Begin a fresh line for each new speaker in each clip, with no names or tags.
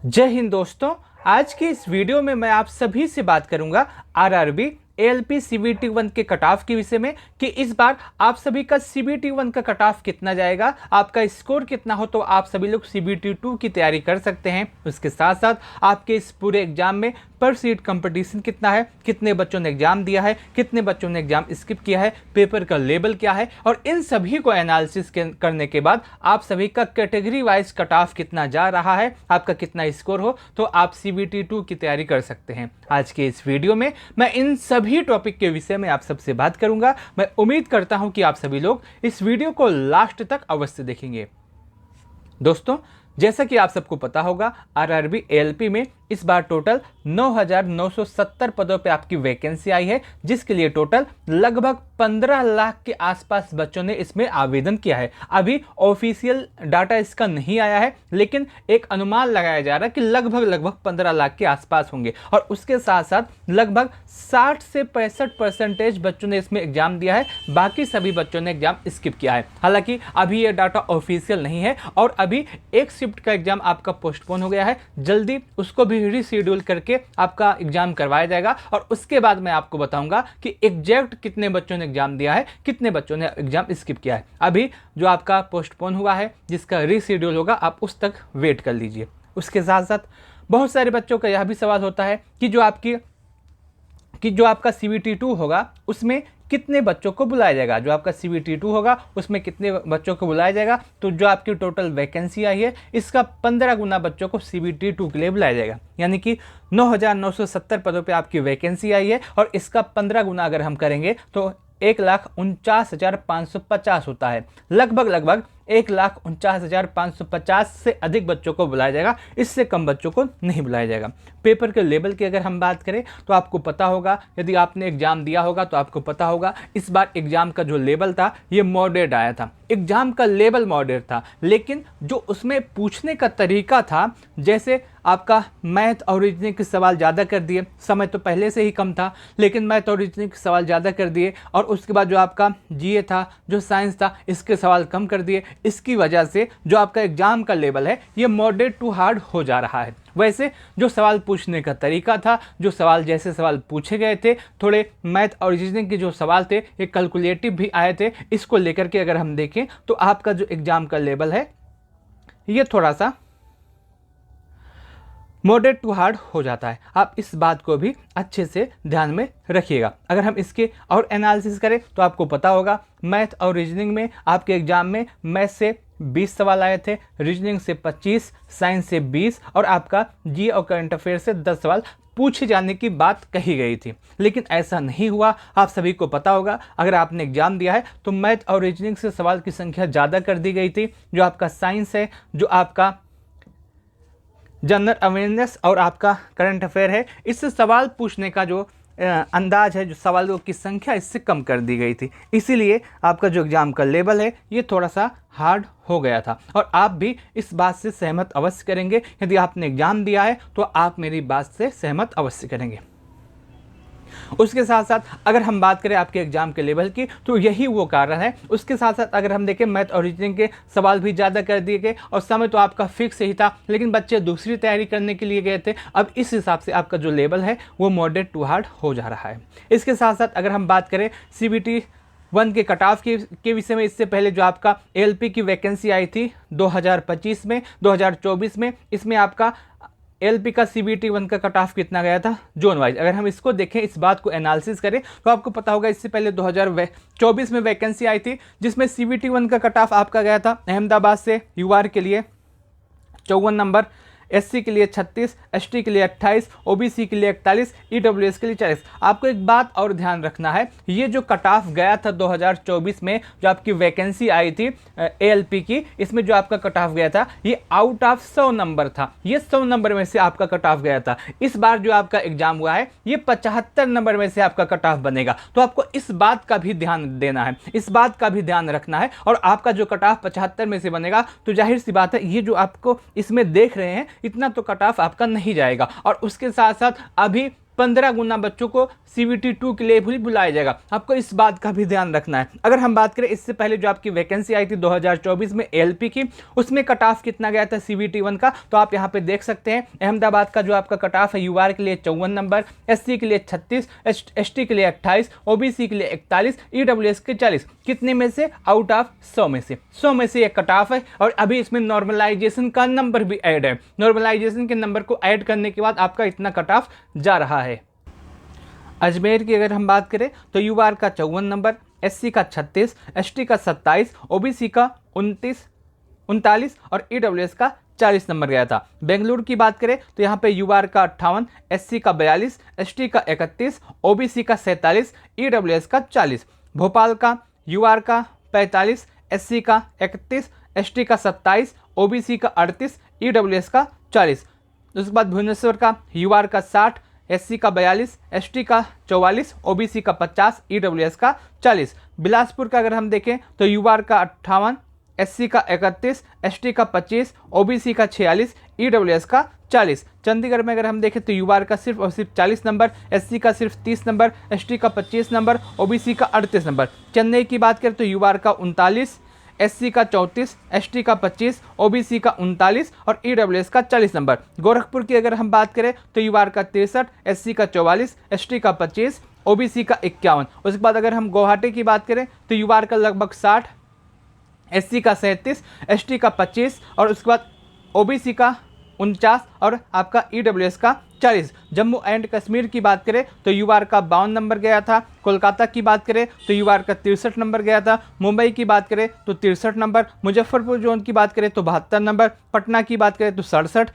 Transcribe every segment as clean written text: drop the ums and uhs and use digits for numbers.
जय हिंद दोस्तों। आज की इस वीडियो में मैं आप सभी से बात करूंगा आरआरबी एएलपी सीबीटी 1 के कट ऑफ के विषय में कि इस बार आप सभी का सीबीटी 1 का कट ऑफ कितना जाएगा, आपका स्कोर कितना हो तो आप सभी लोग सीबीटी 2 की तैयारी कर सकते हैं। उसके साथ साथ आपके इस पूरे एग्जाम में पर सीट कंपटीशन कितना है, कितने बच्चों ने एग्जाम दिया है, कितने बच्चों ने एग्जाम स्किप किया है, पेपर का लेवल क्या है, और इन सभी को एनालिसिस करने के बाद आप सभी का कैटेगरी वाइज कट ऑफ कितना जा रहा है, आपका कितना स्कोर हो तो आप सीबीटी 2 की तैयारी कर सकते हैं। आज के इस वीडियो में मैं इन सभी टॉपिक के विषय में आप सबसे बात करूंगा। मैं उम्मीद करता हूं कि आप सभी लोग इस वीडियो को लास्ट तक अवश्य देखेंगे। दोस्तों, जैसा कि आप सबको पता होगा, आरआरबी एएलपी में इस बार टोटल 9,970 पदों पे आपकी वैकेंसी आई है, जिसके लिए टोटल लगभग 15 लाख के आसपास बच्चों ने इसमें आवेदन किया है। अभी ऑफिशियल डाटा इसका नहीं आया है, लेकिन एक अनुमान लगाया जा रहा है कि लगभग 15 लाख के आसपास होंगे। और उसके साथ साथ लगभग 60 से 65% बच्चों ने इसमें एग्जाम दिया है, बाकी सभी बच्चों ने एग्जाम स्किप किया है। हालांकि अभी ये डाटा ऑफिशियल नहीं है और अभी एक शिफ्ट का एग्जाम आपका पोस्टपोन हो गया है। जल्दी उसको भी रीशेड्यूल करके आपका एग्जाम करवाया जाएगा और उसके बाद मैं आपको बताऊंगा कि एग्जैक्ट कितने बच्चों ने एग्जाम दिया है, कितने बच्चों ने एग्जाम स्किप किया है। अभी जो आपका पोस्टपोन हुआ है, जिसका रीशेड्यूल होगा, आप उस तक वेट कर लीजिए। उसके साथ साथ बहुत सारे बच्चों का यह भी सवाल होता है कि जो आपका सीबीटी 2 होगा उसमें कितने बच्चों को बुलाया जाएगा। जो आपका सीबीटी 2 होगा उसमें कितने बच्चों को बुलाया जाएगा, तो जो आपकी टोटल वैकेंसी आई है इसका 15 गुना बच्चों को सीबीटी 2 के लिए बुलाया जाएगा। यानी कि 9,970 पदों पे आपकी वैकेंसी आई है और इसका 15 गुना अगर हम करेंगे तो 1,49,550 होता है। लगभग 1,49,550 से अधिक बच्चों को बुलाया जाएगा, इससे कम बच्चों को नहीं बुलाया जाएगा। पेपर के लेवल की अगर हम बात करें तो आपको पता होगा, यदि आपने एग्जाम दिया होगा तो आपको पता होगा, इस बार एग्जाम का जो लेवल था ये मॉडरेट आया था। एग्जाम का लेवल मॉडरेट था, लेकिन जो उसमें पूछने का तरीका था, जैसे आपका मैथ और रीजनिंग के सवाल ज़्यादा कर दिए, समय तो पहले से ही कम था लेकिन मैथ और रीजनिंग के सवाल ज़्यादा कर दिए, और उसके बाद जो आपका जीए था, जो साइंस था, इसके सवाल कम कर दिए। इसकी वजह से जो आपका एग्जाम का लेवल है ये मॉडरेट टू हार्ड हो जा रहा है। वैसे जो सवाल पूछने का तरीका था, जो सवाल जैसे सवाल पूछे गए थे, थोड़े मैथ और रीजनिंग के जो सवाल थे ये कैलकुलेटिव भी आए थे। इसको लेकर के अगर हम देखें तो आपका जो एग्जाम का लेवल है ये थोड़ा सा मॉडरेट टू हार्ड हो जाता है। आप इस बात को भी अच्छे से ध्यान में रखिएगा। अगर हम इसके और एनालिसिस करें तो आपको पता होगा, मैथ और रीजनिंग में आपके एग्जाम में मैथ से 20 सवाल आए थे, रीजनिंग से 25, साइंस से 20 और आपका जीए और करंट अफेयर से 10 सवाल पूछे जाने की बात कही गई थी। लेकिन ऐसा नहीं हुआ। आप सभी को पता होगा, अगर आपने एग्जाम दिया है तो मैथ और रीजनिंग से सवाल की संख्या ज़्यादा कर दी गई थी। जो आपका साइंस है, जो आपका जनरल अवेयरनेस और आपका करंट अफेयर है, इससे सवाल पूछने का जो अंदाज है, जो सवालों की संख्या, इससे कम कर दी गई थी। इसीलिए आपका जो एग्ज़ाम का लेवल है ये थोड़ा सा हार्ड हो गया था। और आप भी इस बात से सहमत अवश्य करेंगे, यदि आपने एग्ज़ाम दिया है तो आप मेरी बात से सहमत अवश्य करेंगे। उसके साथ साथ अगर हम बात करें आपके एग्जाम के लेवल की, तो यही वो कारण है। उसके साथ साथ अगर हम देखें, मैथ और रीजनिंग के सवाल भी ज़्यादा कर दिए गए और समय तो आपका फिक्स ही था, लेकिन बच्चे दूसरी तैयारी करने के लिए गए थे। अब इस हिसाब से आपका जो लेवल है वो मॉडरेट टू हार्ड हो जा रहा है। इसके साथ साथ अगर हम बात करें सीबीटी 1 के कट ऑफ के विषय में, इससे पहले जो आपका एएलपी की वैकेंसी आई थी 2025 में, 2024 में, इसमें आपका एलपी का सीबीटी 1 का कट ऑफ कितना गया था जोन वाइज। अगर हम इसको देखें, इस बात को एनालिसिस करें तो आपको पता होगा, इससे पहले 2024 में वैकेंसी आई थी जिसमें सीबीटी 1 का कट ऑफ आपका गया था अहमदाबाद से यूआर के लिए 54 नंबर, एससी के लिए 36, एसटी के लिए 28, ओबीसी के लिए 41, ईडब्ल्यूएस के लिए 40। आपको एक बात और ध्यान रखना है, ये जो कट ऑफ गया था 2024 में, जो आपकी वैकेंसी आई थी एएलपी की, इसमें जो आपका कट ऑफ गया था ये आउट ऑफ 100 नंबर था। ये 100 नंबर में से आपका कट ऑफ गया था। इस बार जो आपका एग्जाम हुआ है ये 75 नंबर में से आपका कट ऑफ बनेगा। तो आपको इस बात का भी ध्यान देना है, इस बात का भी ध्यान रखना है। और आपका जो कट ऑफ 75 में से बनेगा तो जाहिर सी बात है, ये जो आपको इसमें देख रहे हैं इतना तो कट ऑफ आपका नहीं जाएगा। और उसके साथ साथ अभी 15 गुना बच्चों को CBT 2 के लिए भी बुलाया जाएगा। आपको इस बात का भी ध्यान रखना है। अगर हम बात करें इससे पहले जो आपकी वैकेंसी आई थी 2024 में ALP की, उसमें कट ऑफ कितना गया था CBT 1 का, तो आप यहाँ पे देख सकते हैं अहमदाबाद का जो आपका कट ऑफ है UR के लिए 54 नंबर, SC के लिए 36, ST के लिए 28, OBC के लिए 41, EWS के 40। कितने में से? आउट ऑफ 100 में से। 100 में से एक कट ऑफ है और अभी इसमें नॉर्मलाइजेशन का नंबर भी ऐड है। नॉर्मलाइजेशन के नंबर को ऐड करने के बाद आपका इतना कट ऑफ जा रहा है। अजमेर की अगर हम बात करें तो UR का 54 नंबर, SC का 36, ST का 27, OBC का 39 और EWS का 40 नंबर गया था। बेंगलुरु की बात करें तो यहाँ पे UR का 58, SC का 42, ST का 31, OBC का 47, EWS का 40। भोपाल का UR का 45, SC का 31, ST का 27, OBC का 38, EWS का 40। उसके बाद भुवनेश्वर का UR का 60, SC का 42, ST का 44, OBC का 50, EWS का 40। बिलासपुर का अगर हम देखें तो UR का 58, SC का 31, ST का 25, OBC का 46, EWS का 40। चंडीगढ़ में अगर हम देखें तो UR का सिर्फ और सिर्फ 40 नंबर, SC का सिर्फ 30 नंबर, ST का 25 नंबर, OBC का 38 नंबर। चेन्नई की बात करें तो UR का 39, SC का 34, ST का 25, OBC का 39 और EWS का 40 नंबर। गोरखपुर की अगर हम बात करें तो UR का 63, SC का 44, ST का 25, OBC का 51। उसके बाद अगर हम गुवाहाटी की बात करें तो UR का लगभग 60, SC का 37, ST का 25 और उसके बाद OBC का 49 और आपका EWS का 40। जम्मू एंड कश्मीर की बात करें तो UR का 52 नंबर गया था। कोलकाता की बात करें तो UR का 63 नंबर गया था। मुंबई की बात करें तो 63 नंबर। मुजफ्फरपुर जोन की बात करें तो 72 नंबर। पटना की बात करें तो 67।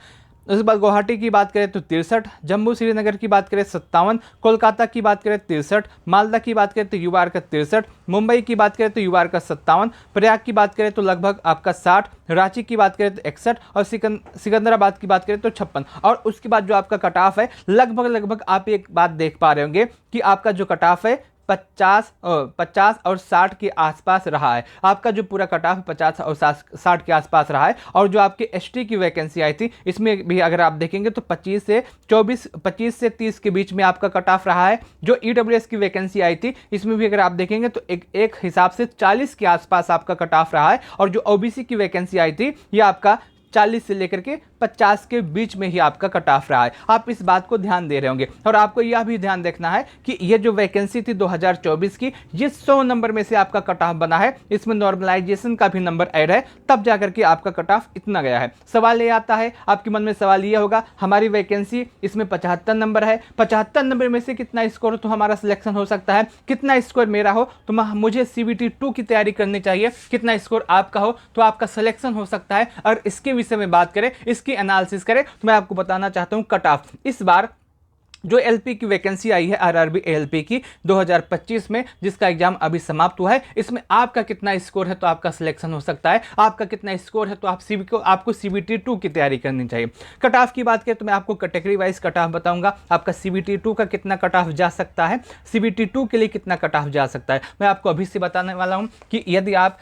उसके बाद गुवाहाटी की बात करें तो 63, जम्मू श्रीनगर की बात करें 57, कोलकाता की बात करें 63, मालदा की बात करें तो UR का 63, मुंबई की बात करें तो UR का 57, प्रयाग की बात करें तो लगभग आपका 60, रांची की बात करें तो 61 और सिकंदराबाद की बात करें तो 56। और उसके बाद जो आपका कट ऑफ है लगभग आप एक बात देख पा रहे होंगे कि आपका जो कट ऑफ है 50 और 60 के आसपास रहा है। आपका जो पूरा कट ऑफ 50 और 60 के आसपास रहा है। और जो आपके ST की वैकेंसी आई थी इसमें भी अगर आप देखेंगे तो 25 से 30 के बीच में आपका कट ऑफ रहा है। जो EWS की वैकेंसी आई थी इसमें भी अगर आप देखेंगे तो एक हिसाब से 40 के आसपास आपका कट ऑफ रहा है। और जो OBC की वैकेंसी आई थी ये आपका 40 से लेकर के 50 के बीच में ही आपका कट ऑफ रहा है। आप इस बात को ध्यान दे रहे होंगे। और आपको यह भी ध्यान देखना है कि ये जो वैकेंसी थी 2024 की, ये 100 नंबर में से आपका कट ऑफ बना है। इसमें नॉर्मलाइजेशन का भी नंबर ऐड है, तब जाकर के आपका कट ऑफ इतना गया है। सवाल ये आता है, आपके मन में सवाल ये होगा, हमारी वैकेंसी इसमें 75 नंबर है, 75 नंबर में से कितना स्कोर हो तो हमारा सिलेक्शन हो सकता है? कितना स्कोर मेरा हो तो मुझे CBT 2 की तैयारी करनी चाहिए? कितना स्कोर आपका हो तो आपका सिलेक्शन हो सकता है? और इसके विषय में बात करें, इसकी एनालिसिस करें तो मैं आपको बताना चाहता हूं कट ऑफ। इस बार जो LP की वैकेंसी आई है RRB ALP की 2025 में, जिसका एग्जाम अभी समाप्त हुआ है, इसमें आपका कितना स्कोर है तो आपका सिलेक्शन हो सकता है? आपका कितना स्कोर है तो आपको CBT 2 की तैयारी करनी चाहिए। कट ऑफ की बात करें तो मैं आपको कैटेगरी वाइज कट ऑफ बताऊंगा। आपका CBT 2 का कितना कट ऑफ जा सकता है, CBT 2 के लिए कितना कट ऑफ जा सकता है, मैं आपको अभी से बताने वाला हूं कि यदि आप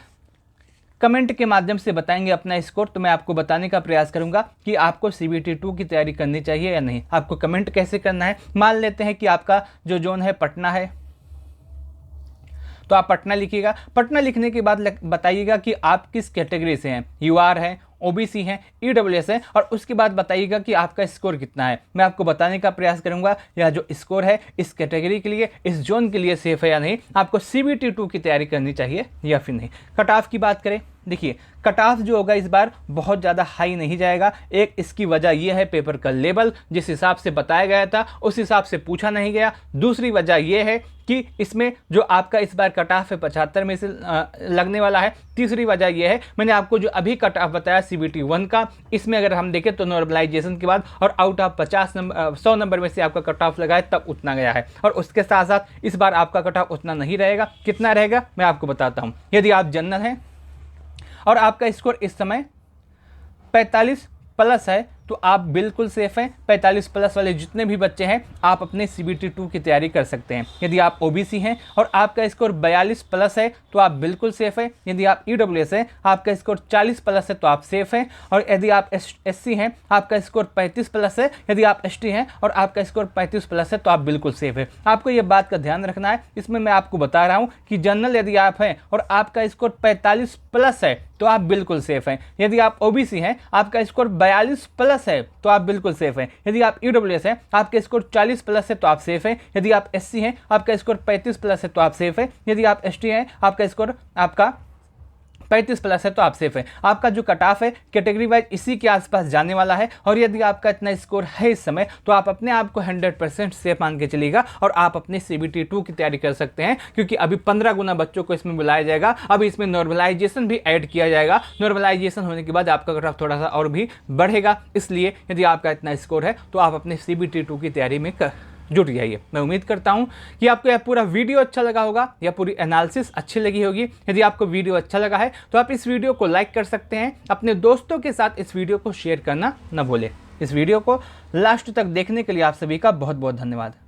कमेंट के माध्यम से बताएंगे अपना स्कोर तो मैं आपको बताने का प्रयास करूंगा कि आपको CBT 2 की तैयारी करनी चाहिए या नहीं। आपको कमेंट कैसे करना है? मान लेते हैं कि आपका जो जोन है पटना है, तो आप पटना लिखिएगा। पटना लिखने के बाद बताइएगा कि आप किस कैटेगरी से हैं, UR है, OBC है, EWS है, और उसके बाद बताइएगा कि आपका स्कोर कितना है। मैं आपको बताने का प्रयास करूंगा यह जो स्कोर है इस कैटेगरी के लिए, इस जोन के लिए सेफ है या नहीं, आपको CBT 2 की तैयारी करनी चाहिए या फिर नहीं। कट ऑफ की बात करें, देखिए कट ऑफ जो होगा इस बार बहुत ज़्यादा हाई नहीं जाएगा। एक इसकी वजह यह है पेपर का लेवल जिस हिसाब से बताया गया था उस हिसाब से पूछा नहीं गया। दूसरी वजह यह है कि इसमें जो आपका इस बार कट ऑफ है 75 में से लगने वाला है। तीसरी वजह यह है, मैंने आपको जो अभी कट ऑफ बताया CBT 1 का, इसमें अगर हम देखें तो नॉर्मलाइजेशन के बाद और आउट ऑफ 100 नंबर में से आपका कट ऑफ लगा है तब उतना गया है। और उसके साथ साथ इस बार आपका कट ऑफ उतना नहीं रहेगा। कितना रहेगा मैं आपको बताता हूँ। यदि आप जनरल हैं और आपका स्कोर इस समय 45 प्लस है तो आप बिल्कुल सेफ हैं। 45 प्लस वाले जितने भी बच्चे हैं आप अपने CBT 2 की तैयारी कर सकते हैं। यदि आप OBC हैं और आपका स्कोर 42 प्लस है तो आप बिल्कुल सेफ हैं। यदि आप EWS हैं, आपका स्कोर 40 प्लस है तो आप सेफ हैं। और यदि आप SC हैं, आपका स्कोर 35 प्लस है, यदि आप ST हैं और आपका स्कोर 35 प्लस है तो आप बिल्कुल सेफ है। आपको ये बात का ध्यान रखना है। इसमें मैं आपको बता रहा हूँ कि जनरल यदि आप हैं और आपका स्कोर 45 प्लस है तो आप बिल्कुल सेफ हैं। यदि आप OBC हैं, आपका स्कोर 42 प्लस है तो आप बिल्कुल सेफ हैं। यदि आप EWS हैं, आपका स्कोर 40 प्लस है तो आप सेफ हैं। यदि आप SC हैं, आपका स्कोर 35 प्लस है तो आप सेफ हैं। यदि आप ST हैं, आपका स्कोर 35 प्लस है तो आप सेफ है। आपका जो कट ऑफ है कैटेगरी वाइज इसी के आसपास जाने वाला है। और यदि आपका इतना स्कोर है इस समय तो आप अपने आप को 100% सेफ मान के चलिएगा और आप अपने CBT 2 की तैयारी कर सकते हैं, क्योंकि अभी 15 गुना बच्चों को इसमें बुलाया जाएगा। अब इसमें नॉर्मलाइजेशन भी ऐड किया जाएगा। नॉर्मलाइजेशन होने के बाद आपका कट ऑफ थोड़ा सा और भी बढ़ेगा। इसलिए यदि आपका इतना स्कोर है तो आप अपने CBT 2 की तैयारी में जुट जाइए। मैं उम्मीद करता हूं कि आपको यह पूरा वीडियो अच्छा लगा होगा, या पूरी एनालिसिस अच्छी लगी होगी। यदि आपको वीडियो अच्छा लगा है तो आप इस वीडियो को लाइक कर सकते हैं। अपने दोस्तों के साथ इस वीडियो को शेयर करना न भूलें। इस वीडियो को लास्ट तक देखने के लिए आप सभी का बहुत बहुत धन्यवाद।